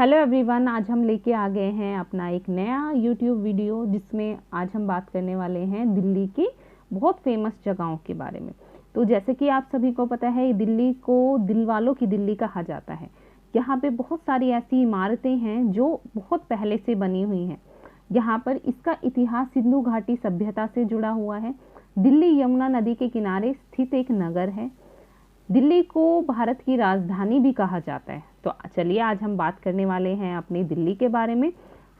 Hello everyone, आज हम लेके आ गए हैं अपना एक नया यूट्यूब वीडियो जिसमें आज हम बात करने वाले हैं दिल्ली की बहुत फेमस जगहों के बारे में। तो जैसे कि आप सभी को पता है, दिल्ली को दिल वालों की दिल्ली कहा जाता है। यहाँ पे बहुत सारी ऐसी इमारतें हैं जो बहुत पहले से बनी हुई हैं। यहाँ पर इसका इतिहास सिंधु घाटी सभ्यता से जुड़ा हुआ है। दिल्ली यमुना नदी के किनारे स्थित एक नगर है। दिल्ली को भारत की राजधानी भी कहा जाता है। तो चलिए आज हम बात करने वाले हैं अपनी दिल्ली के बारे में।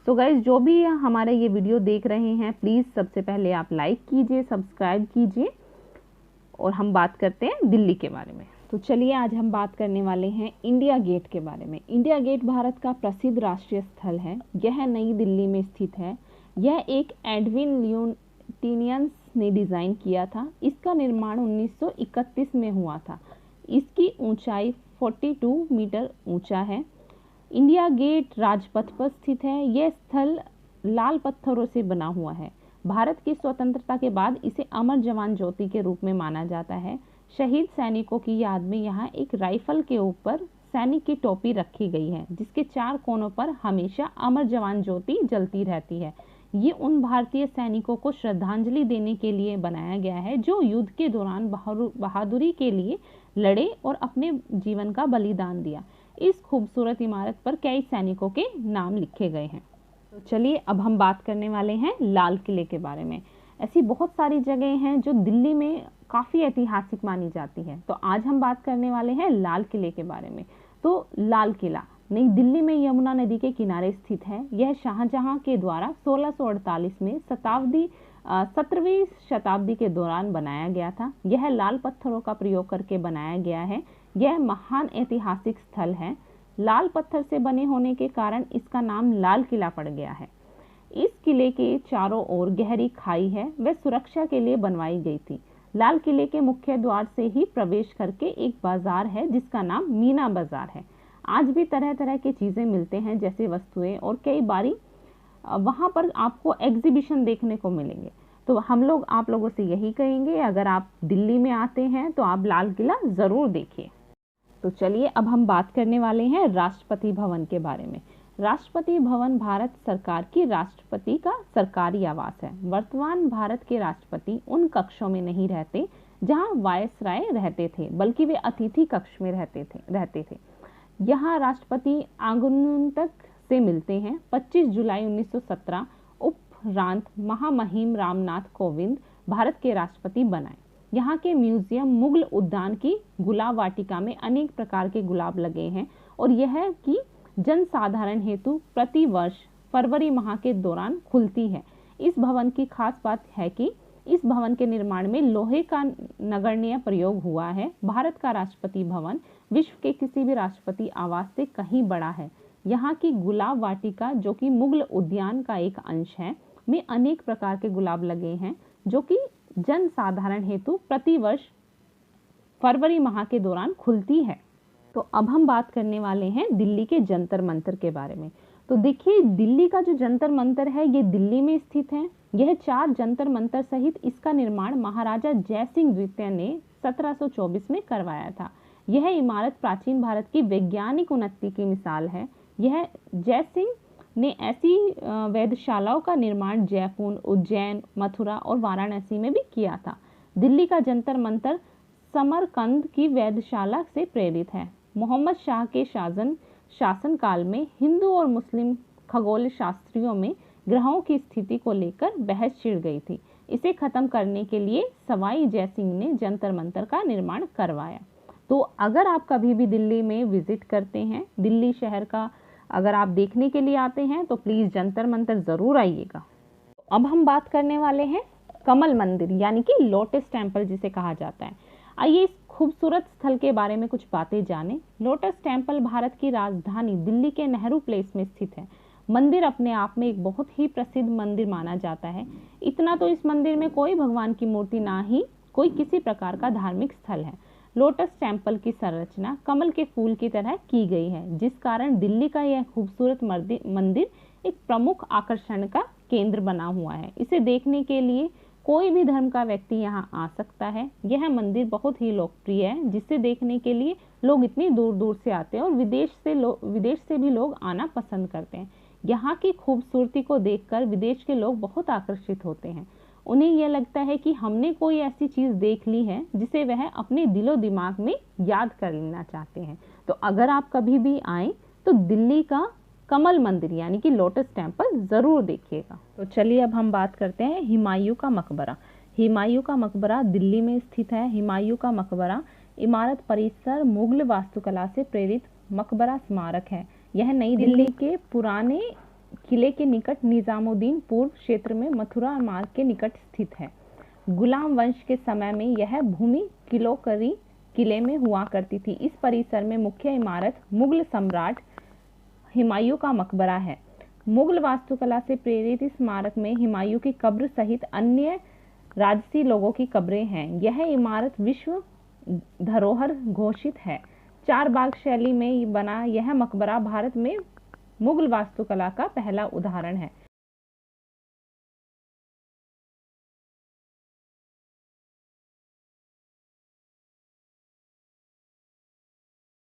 सो गाइज, जो भी हमारे ये वीडियो देख रहे हैं, प्लीज़ सबसे पहले आप लाइक कीजिए, सब्सक्राइब कीजिए और हम बात करते हैं दिल्ली के बारे में। तो चलिए आज हम बात करने वाले हैं इंडिया गेट के बारे में। इंडिया गेट भारत का प्रसिद्ध राष्ट्रीय स्थल है। यह नई दिल्ली में स्थित है। यह एक एडविन ल्यूटिनियंस ने डिज़ाइन किया था। इसका निर्माण 1931 में हुआ था। इसकी ऊंचाई 42 मीटर ऊंचा है। इंडिया गेट राजपथ पर स्थित है। यह स्थल लाल पत्थरों से बना हुआ है। भारत की स्वतंत्रता के बाद इसे अमर जवान ज्योति के रूप में माना जाता है। शहीद सैनिकों की याद में यहाँ एक राइफल के ऊपर सैनिक की टोपी रखी गई है, जिसके 4 कोनों पर हमेशा अमर जवान ज्योति जलती रहती है। ये उन भारतीय सैनिकों को श्रद्धांजलि देने के लिए बनाया गया है जो युद्ध के दौरान बहादुरी के लिए लड़े और अपने जीवन का बलिदान दिया। इस खूबसूरत इमारत पर कई सैनिकों के नाम लिखे गए हैं। तो चलिए अब हम बात करने वाले हैं लाल किले के बारे में। ऐसी बहुत सारी जगह हैं जो दिल्ली में काफ़ी ऐतिहासिक मानी जाती है। तो आज हम बात करने वाले हैं लाल किले के बारे में। तो लाल किला नई दिल्ली में यमुना नदी के किनारे स्थित है। यह शाहजहां के द्वारा 1648 में 17वीं शताब्दी के दौरान बनाया गया था। यह लाल पत्थरों का प्रयोग करके बनाया गया है। यह महान ऐतिहासिक स्थल है। लाल पत्थर से बने होने के कारण इसका नाम लाल किला पड़ गया है। इस किले के चारों ओर गहरी खाई है। वह सुरक्षा के लिए बनवाई गई थी। लाल किले के मुख्य द्वार से ही प्रवेश करके एक बाजार है जिसका नाम मीना बाजार है। आज भी तरह तरह की चीज़ें मिलते हैं, जैसे वस्तुएं, और कई बारी वहाँ पर आपको एग्जीबिशन देखने को मिलेंगे। तो हम लोग आप लोगों से यही कहेंगे, अगर आप दिल्ली में आते हैं तो आप लाल किला ज़रूर देखिए। तो चलिए अब हम बात करने वाले हैं राष्ट्रपति भवन के बारे में। राष्ट्रपति भवन भारत सरकार की राष्ट्रपति का सरकारी आवास है। वर्तमान भारत के राष्ट्रपति उन कक्षों में नहीं रहते जहां वायसराय रहते थे, बल्कि वे अतिथि कक्ष में रहते थे। यहाँ राष्ट्रपति आगंतुक से मिलते हैं। 25 जुलाई 1917 उपरांत महामहिम रामनाथ कोविंद भारत के राष्ट्रपति बनाए। यहाँ के म्यूजियम मुगल उद्यान की गुलाब वाटिका में अनेक प्रकार के गुलाब लगे हैं और यह की जनसाधारण हेतु प्रति वर्ष फरवरी माह के दौरान खुलती है। इस भवन की खास बात है कि इस भवन के निर्माण में लोहे का नगण्य प्रयोग हुआ है। भारत का राष्ट्रपति भवन विश्व के किसी भी राष्ट्रपति आवास से कहीं बड़ा है। यहाँ की गुलाब वाटिका, जो कि मुगल उद्यान का एक अंश है, में अनेक प्रकार के गुलाब लगे हैं जो कि जनसाधारण हेतु प्रति वर्ष फरवरी माह के दौरान खुलती है। तो अब हम बात करने वाले हैं दिल्ली के जंतर मंतर के बारे में। तो देखिए, दिल्ली का जो जंतर मंतर है ये दिल्ली में स्थित है। यह 4 जंतर मंतर सहित इसका निर्माण महाराजा जय सिंह द्वितीय ने 1724 में करवाया था। यह इमारत प्राचीन भारत की वैज्ञानिक उन्नति की मिसाल है। यह जय सिंह ने ऐसी वेधशालाओं का निर्माण जयपुर, उज्जैन, मथुरा और वाराणसी में भी किया था। दिल्ली का जंतर मंतर समरकंद की वेधशाला से प्रेरित है। मोहम्मद शाह के शासन काल में हिंदू और मुस्लिम खगोल शास्त्रियों में ग्रहों की स्थिति को लेकर बहस छिड़ गई थी। इसे खत्म करने के लिए सवाई जय सिंह ने जंतर मंतर का निर्माण करवाया। तो अगर आप कभी भी दिल्ली में विजिट करते हैं, दिल्ली शहर का अगर आप देखने के लिए आते हैं, तो प्लीज़ जंतर मंतर ज़रूर आइएगा। अब हम बात करने वाले हैं कमल मंदिर, यानी कि लोटस टेम्पल जिसे कहा जाता है। आइए इस खूबसूरत स्थल के बारे में कुछ बातें जानें। लोटस टेम्पल भारत की राजधानी दिल्ली के नेहरू प्लेस में स्थित है। मंदिर अपने आप में एक बहुत ही प्रसिद्ध मंदिर माना जाता है। इतना तो इस मंदिर में कोई भगवान की मूर्ति ना ही कोई किसी प्रकार का धार्मिक स्थल है। लोटस टेम्पल की संरचना कमल के फूल की तरह की गई है, जिस कारण दिल्ली का यह खूबसूरत मंदिर एक प्रमुख आकर्षण का केंद्र बना हुआ है। इसे देखने के लिए कोई भी धर्म का व्यक्ति यहाँ आ सकता है। यह मंदिर बहुत ही लोकप्रिय है, जिसे देखने के लिए लोग इतनी दूर दूर से आते हैं और विदेश से भी लोग आना पसंद करते हैं। यहाँ की खूबसूरती को देखकर विदेश के लोग बहुत आकर्षित होते हैं। उन्हें यह लगता है कि हमने कोई ऐसी चीज़ देख ली है जिसे वह अपने दिलो दिमाग में याद कर लेना चाहते हैं। तो अगर आप कभी भी आए तो दिल्ली का कमल मंदिर यानी कि लोटस टेम्पल ज़रूर देखिएगा। तो चलिए अब हम बात करते हैं हुमायूं का मकबरा। हुमायूं का मकबरा दिल्ली में स्थित है। हुमायूं का मकबरा इमारत परिसर मुगल वास्तुकला से प्रेरित मकबरा स्मारक है। यह नई दिल्ली के पुराने किले के निकट निजामुद्दीन पूर्व क्षेत्र में मथुरा मार्ग के निकट स्थित है। गुलाम वंश के समय में यह भूमि किलोकरी किले में हुआ करती थी। इस परिसर में मुख्य इमारत मुगल सम्राट हुमायूं का मकबरा है। मुगल वास्तुकला से प्रेरित इस स्मारक में हुमायूं की कब्र सहित अन्य राजसी लोगों की कब्रें हैं। यह इमारत विश्व धरोहर घोषित है। 4 बाग शैली में बना यह मकबरा भारत में मुगल वास्तुकला का पहला उदाहरण है।